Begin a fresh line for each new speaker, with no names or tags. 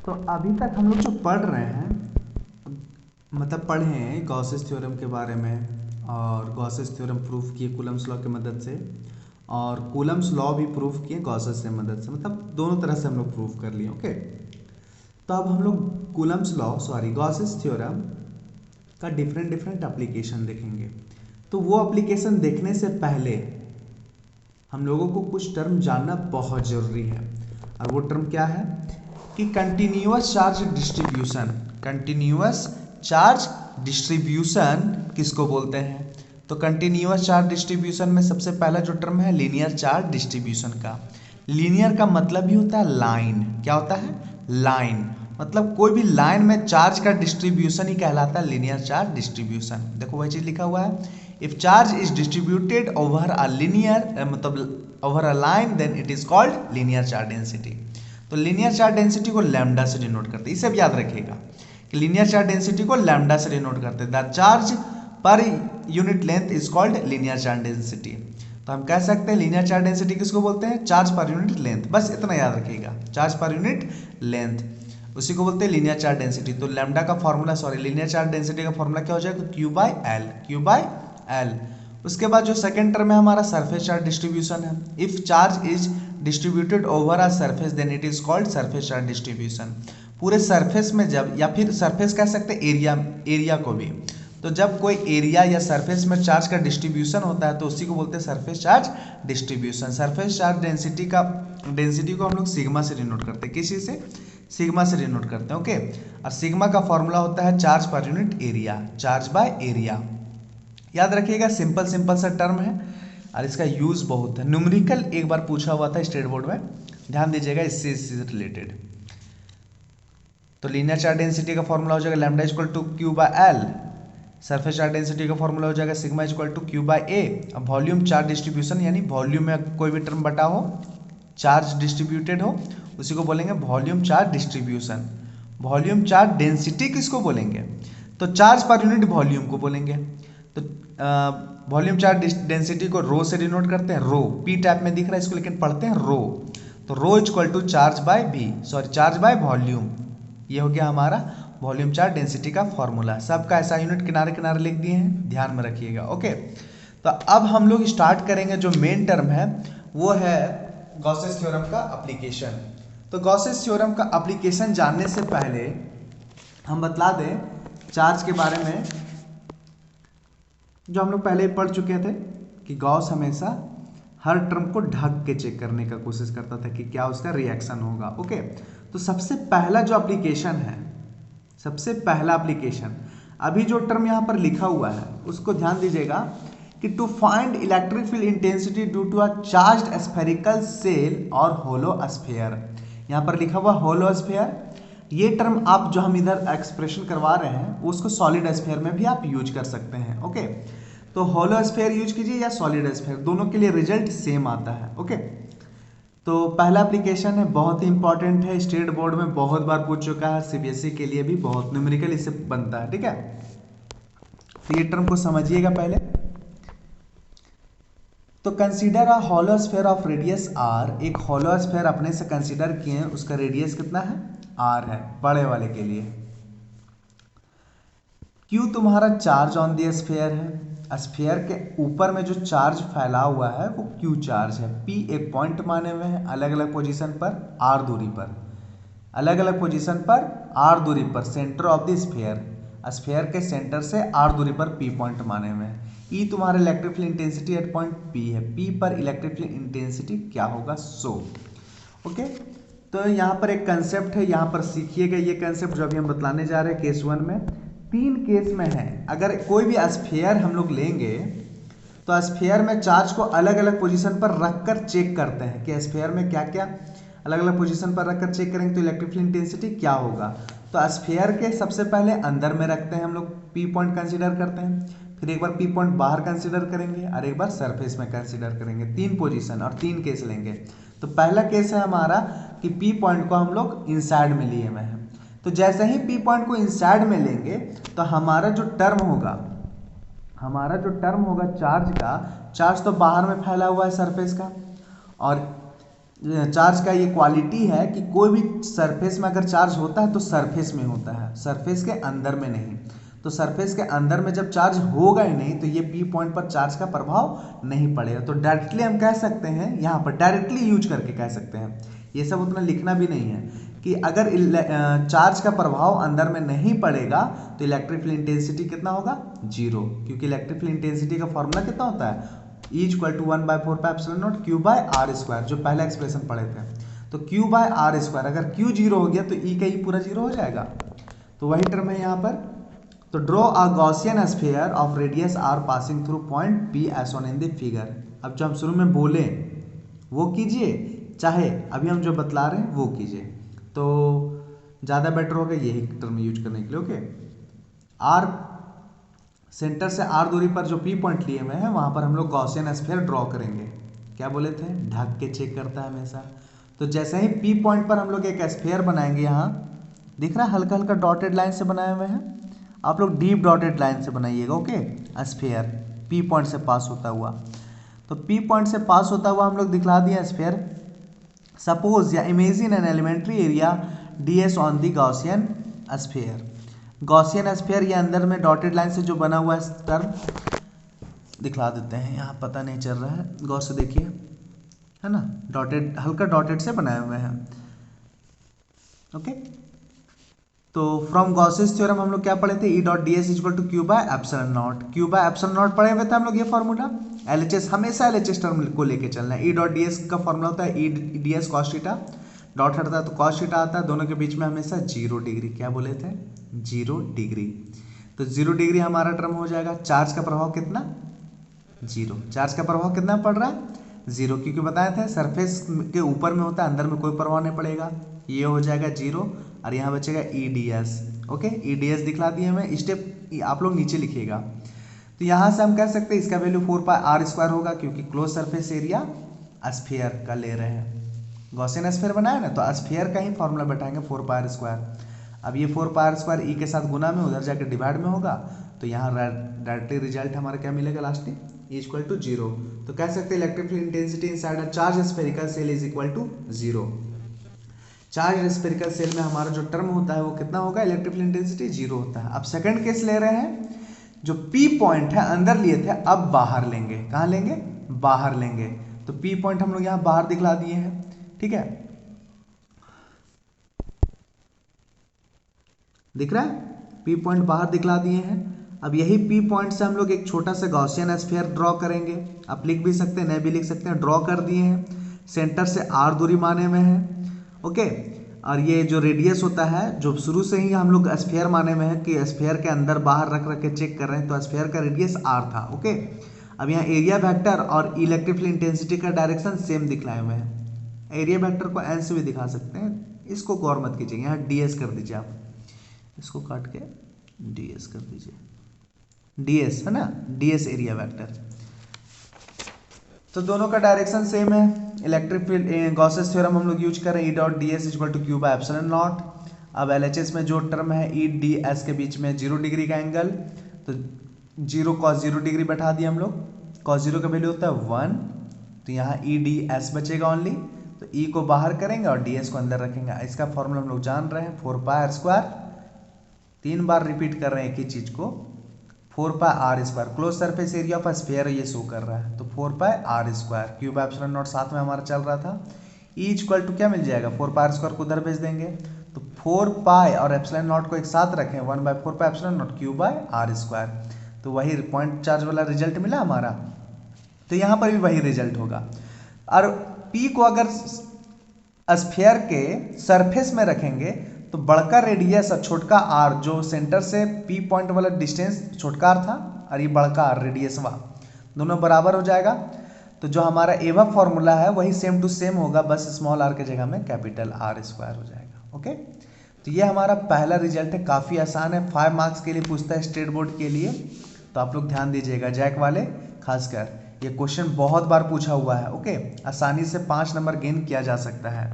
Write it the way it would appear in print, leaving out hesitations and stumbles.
तो अभी तक हम लोग जो पढ़ रहे हैं, मतलब पढ़े हैं गॉसेस थ्योरम के बारे में, और गॉसेस थ्योरम प्रूफ किए कूलम्स लॉ की मदद से, और कूलम्स लॉ भी प्रूफ किए गॉसेस से मदद से, मतलब दोनों तरह से हम लोग प्रूफ कर लिए। ओके, तो अब हम लोग कूलम्स लॉ गॉसेस थ्योरम का डिफरेंट डिफरेंट एप्लीकेशन देखेंगे। तो वो एप्लीकेशन देखने से पहले हम लोगों को कुछ टर्म जानना बहुत ज़रूरी है, और वो टर्म क्या है कि continuous charge distribution. Continuous charge distribution किसको बोलते हैं? तो कंटिन्यूअस चार्ज डिस्ट्रीब्यूशन में सबसे पहला जो टर्म है लीनियर चार्ज डिस्ट्रीब्यूशन का। लीनियर का मतलब ही होता है लाइन। क्या होता है? लाइन। मतलब कोई भी लाइन में चार्ज का डिस्ट्रीब्यूशन ही कहलाता है लीनियर चार्ज डिस्ट्रीब्यूशन। देखो वही चीज लिखा हुआ है, if charge is distributed over a linear मतलब over a line then it is called linear charge density. तो लीनियर चार्ज डेंसिटी को लैम्डा से डिनोट करते हैं, इसे भी याद रखिएगा कि लीनियर चार्ज डेंसिटी को लैम्डा से डिनोट करते हैं। The charge per unit length is called linear charge density. तो हम कह सकते हैं लीनियर चार्ज डेंसिटी किसको बोलते हैं? Charge per unit length. बस इतना याद रखिएगा, चार्ज पर यूनिट लेंथ, उसी को बोलते हैं लीनियर चार्ज डेंसिटी। तो लैम्डा का फॉर्मूला लीनियर चार्ज डेंसिटी का फॉर्मूला क्या हो जाएगा? Q by L. Q by L. उसके बाद जो सेकंड टर्म है हमारा सरफेस चार्ज डिस्ट्रीब्यूशन है। If charge is distributed over a surface then it is called surface charge distribution. पूरे सरफेस में जब, या फिर सरफेस कह सकते हैं एरिया को भी, तो जब कोई एरिया या सरफेस में चार्ज का डिस्ट्रीब्यूशन होता है तो उसी को बोलते हैं surface charge distribution. Surface charge density को हम लोग सिग्मा से डिनोट करते हैं। किसी से? सिग्मा से डिनोट करते हैं। ओके, और सिग्मा का फॉर्मूला होता है charge per unit area, charge by area. याद रखिएगा, सिंपल सिंपल सा टर्म है और इसका यूज बहुत है। न्यूमेरिकल एक बार पूछा हुआ था स्टेट बोर्ड में, ध्यान दीजिएगा, इससे रिलेटेड। तो लीनियर चार्ज डेंसिटी का फॉर्मूला हो जाएगा lambda equal to Q by L. Surface charge density का फॉर्मूला हो जाएगा sigma equal to Q by A. अब वॉल्यूम चार्ज डिस्ट्रीब्यूशन, यानी वॉल्यूम में कोई भी टर्म बटा हो, चार्ज डिस्ट्रीब्यूटेड हो, उसी को बोलेंगे volume charge distribution. Volume charge density किसको बोलेंगे? तो चार्ज पर यूनिट वॉल्यूम को बोलेंगे। तो वॉल्यूम चार्ज डेंसिटी को रो से डिनोट करते हैं, रो पी टाइप में दिख रहा है इसको, लेकिन पढ़ते हैं रो। तो rho equal to charge by B, charge by volume. ये हो गया हमारा वॉल्यूम चार्ज डेंसिटी का फॉर्मूला। सबका ऐसा यूनिट किनारे किनारे लिख दिए हैं, ध्यान में रखिएगा। ओके, तो अब हम लोग स्टार्ट करेंगे। जो मेन टर्म है वो है गॉसेस थ्योरम का एप्लीकेशन। तो गॉसेस थ्योरम का एप्लीकेशन जानने से पहले हम बतला दें चार्ज के बारे में, जो हम लोग पहले ही पढ़ चुके थे कि गॉस हमेशा हर टर्म को ढक के चेक करने का कोशिश करता था कि क्या उसका रिएक्शन होगा। ओके, तो सबसे पहला जो एप्लीकेशन है, सबसे पहला एप्लीकेशन, अभी जो टर्म यहाँ पर लिखा हुआ है उसको ध्यान दीजिएगा कि to find electric field intensity due to a charged spherical shell और होलो स्फीयर। यहाँ पर लिखा हुआ होलो स्फीयर। ये टर्म आप जो हम इधर एक्सप्रेशन करवा रहे हैं उसको सॉलिड स्फीयर में भी आप यूज कर सकते हैं। ओके, तो होलो स्फीयर यूज कीजिए या सॉलिड स्फीयर, दोनों के लिए रिजल्ट सेम आता है। ओके, तो पहला एप्लीकेशन है, बहुत ही इंपॉर्टेंट है, स्टेट बोर्ड में बहुत बार पूछ चुका है, सीबीएसई के लिए भी बहुत न्यूमेरिकल इससे बनता है। ठीक है, तो ये टर्म को समझिएगा पहले। तो consider a hollow sphere of radius R. एक होलो स्फीयर अपने से कंसीडर किए हैं, उसका रेडियस कितना है? आर है, बड़े वाले के लिए। क्यू तुम्हारा चार्ज ऑन दी स्फीयर है, स्फीयर के ऊपर में जो चार्ज फैला हुआ है वो क्यू चार्ज है। पी एक पॉइंट माने हुए हैं अलग अलग पोजीशन पर आर दूरी पर, अलग अलग पोजीशन पर आर दूरी पर, centre of the sphere, sphere के सेंटर से आर दूरी पर पी पॉइंट माने हुए हैं। ई तुम्हारा electric field intensity at point P है, पी पर इलेक्ट्रिक फील्ड इंटेंसिटी क्या होगा? सो ओके, तो यहाँ पर एक कंसेप्ट है, यहाँ पर सीखिएगा ये कंसेप्ट जो अभी हम बतलाने जा रहे हैं केस 1 में। 3 केस में है, अगर कोई भी स्फीयर हम लोग लेंगे तो स्फीयर में चार्ज को अलग अलग पोजीशन पर रखकर चेक करते हैं कि स्फीयर में क्या क्या अलग अलग पोजीशन पर रखकर चेक करेंगे तो इलेक्ट्रिक फील्ड इंटेंसिटी क्या होगा। तो स्फीयर के सबसे पहले अंदर में रखते हैं हम लोग, पी पॉइंट कंसीडर करते हैं, फिर एक बार पी पॉइंट बाहर कंसीडर करेंगे और एक बार सरफेस में कंसीडर करेंगे। 3 पोजीशन और 3 केस लेंगे। तो पहला केस है हमारा कि पी पॉइंट को हम लोग इनसाइड में लिए हुए हैं। तो जैसे ही पी पॉइंट को इनसाइड में लेंगे तो हमारा जो टर्म होगा चार्ज का, चार्ज तो बाहर में फैला हुआ है सरफेस का, और चार्ज का ये क्वालिटी है कि कोई भी सरफेस में अगर चार्ज होता है तो सरफेस में होता है, सरफेस के अंदर में नहीं। तो सरफेस के अंदर में जब चार्ज होगा ही नहीं तो ये पी पॉइंट पर चार्ज का प्रभाव नहीं पड़ेगा। तो डायरेक्टली हम कह सकते हैं, यहाँ पर डायरेक्टली यूज करके कह सकते हैं, ये सब उतना लिखना भी नहीं है, कि अगर चार्ज का प्रभाव अंदर में नहीं पड़ेगा तो इलेक्ट्रिक फील्ड इंटेंसिटी कितना होगा, जीरो। क्योंकि इलेक्ट्रिक फील्ड इंटेंसिटी का फॉर्मूला कितना होता है, E = 1/4πε0 Q/r², जो पहला एक्सप्रेशन पढ़े थे। तो Q/r², अगर Q जीरो हो गया तो E का E पूरा जीरो हो जाएगा। तो वही टर्म है यहाँ पर। तो draw a Gaussian sphere of radius r passing through point P as on in the figure. अब जो हम शुरू में बोले वो कीजिए, चाहे अभी हम जो बतला रहे हैं वो कीजिए, तो ज़्यादा बेटर होगा यही टर्म यूज करने के लिए। ओके, r सेंटर से r दूरी पर जो P पॉइंट लिए हुए हैं वहाँ पर हम लोग गॉसियन स्फीयर ड्रॉ करेंगे। क्या बोले थे, ढक के चेक करता है हमेशा। तो जैसे ही P पॉइंट पर हम लोग एक स्फीयर बनाएंगे, यहाँ दिख रहा है हल्का हल्का डॉटेड लाइन से बनाए हुए हैं, आप लोग डीप डॉटेड लाइन से बनाइएगा। ओके, स्फीयर P पॉइंट से पास होता हुआ, तो P पॉइंट से पास होता हुआ हम लोग दिखला दिया स्फीयर। सपोज या imagine an elementary area ds on the Gaussian sphere. Gaussian sphere ये अंदर में डॉटेड लाइन से जो बना हुआ है टर्म दिखला देते हैं, यहाँ पता नहीं चल रहा है, गौर से देखिए, है ना, डॉटेड हल्का डॉटेड से बनाए हुए हैं। ओके, तो फ्रॉम गॉसेस थ्योरम हम लोग क्या पढ़े थे, E.ds = Q/ε0। Q/ε0 पढ़े हुए थे हम लोग ये फॉर्मूला। LHS हमेशा LHS टर्म को लेके चलना है। E.ds का फॉर्मूला होता है E/ds cos थीटा, डॉट हटता है तो cos थीटा आता है, दोनों के बीच में हमेशा 0 डिग्री। क्या बोले थे, 0 डिग्री। तो 0 डिग्री हमारा टर्म हो जाएगा। चार्ज का प्रभाव कितना, 0। चार्ज का प्रभाव कितना पड़ रहा है, 0, क्योंकि बताए थे सरफेस के ऊपर में होता है, अंदर में कोई प्रभाव नहीं पड़ेगा, ये हो जाएगा 0, और यहाँ बचेगा EDS। ओके, EDS दिखला दिए हमें, स्टेप आप लोग नीचे लिखिएगा। तो यहाँ से हम कह सकते हैं इसका वैल्यू 4πr² होगा, क्योंकि क्लोज सरफेस एरिया स्फीयर का ले रहे हैं। गॉसियन स्फीयर बनाया ना, तो स्फीयर का ही फॉर्मूला बैठाएंगे 4πr²। अब ये 4πr² E के साथ गुना में उधर जाकर डिवाइड में होगा, तो यहाँ डायरेक्टली रिजल्ट हमारा क्या मिलेगा लास्ट में, E = 0। तो कह सकते हैं electric field intensity inside a charge spherical shell is equal to 0। Charge spherical shell में हमारा जो टर्म होता है वो कितना होगा, इलेक्ट्रिक फील्ड इंटेंसिटी 0 होता है। अब सेकंड केस ले रहे हैं, जो P पॉइंट है अंदर लिए थे, अब बाहर लेंगे। कहाँ लेंगे, बाहर लेंगे। तो P पॉइंट हम लोग यहाँ बाहर दिखला दिए हैं, ठीक है, दिख रहा है, P पॉइंट बाहर दिखला दिए हैं। अब यही P पॉइंट से हम लोग एक छोटा सा गॉसियन स्फीयर ड्रॉ करेंगे। आप लिख भी सकते हैं, नहीं भी लिख सकते हैं, ड्रॉ कर दिए हैं। सेंटर से r दूरी माने में है। ओके, और ये जो रेडियस होता है, जो शुरू से ही हम लोग स्फीयर माने में है कि स्फीयर के अंदर बाहर रख रख के चेक कर रहे हैं, तो स्फीयर का रेडियस r था। ओके, अब यहाँ एरिया वेक्टर और इलेक्ट्रिक फील्ड इंटेंसिटी का डायरेक्शन सेम दिखलाए हुए हैं। एरिया वेक्टर को n से भी दिखा सकते हैं, इसको गौर मत कीजिए, यहाँ ds कर दीजिए, आप इसको काट के ds कर दीजिए, ds है ना, ds एरिया वेक्टर। तो दोनों का डायरेक्शन सेम है। इलेक्ट्रिक फील्ड गॉसेस थ्योरम हम लोग यूज कर रहे हैं, E.ds = Q/ε0। अब LHS में जो टर्म है EDS के बीच में 0 डिग्री का एंगल, तो 0 cos 0 डिग्री बैठा दिया हम लोग। cos 0 का वैल्यू होता है 1, तो यहाँ EDS बचेगा ओनली, तो E को बाहर करेंगे और DS को अंदर रखेंगे। इसका फॉर्मूला हम लोग जान रहे हैं, 4πr²। 3 बार रिपीट कर रहे हैं एक ही चीज को, 4πr²। Close surface area of sphere ये शो कर रहा है, तो 4πr²। Q/ε0 साथ में हमारा चल रहा था। E = क्या मिल जाएगा, 4πr² को उधर भेज देंगे, तो 4π और ε0 को एक साथ रखें, 1/4πε0 Q/r²। तो वही पॉइंट चार्ज वाला रिजल्ट मिला हमारा, तो यहाँ पर भी वही रिजल्ट होगा। और P को अगर स्फीयर के सरफेस में रखेंगे तो बड़का रेडियस और छोटका r, जो सेंटर से P पॉइंट वाला डिस्टेंस छोटका r था और ये बड़का r रेडियस वा, दोनों बराबर हो जाएगा। तो जो हमारा एवब फॉर्मूला है वही सेम टू सेम होगा, बस स्मॉल r के जगह में कैपिटल R² हो जाएगा। ओके, तो ये हमारा पहला रिजल्ट है, काफ़ी आसान है, 5 मार्क्स के लिए पूछता है स्टेट बोर्ड के लिए, तो आप लोग ध्यान दीजिएगा, जैक वाले खासकर। ये क्वेश्चन बहुत बार पूछा हुआ है। ओके, आसानी से 5 नंबर गेन किया जा सकता है।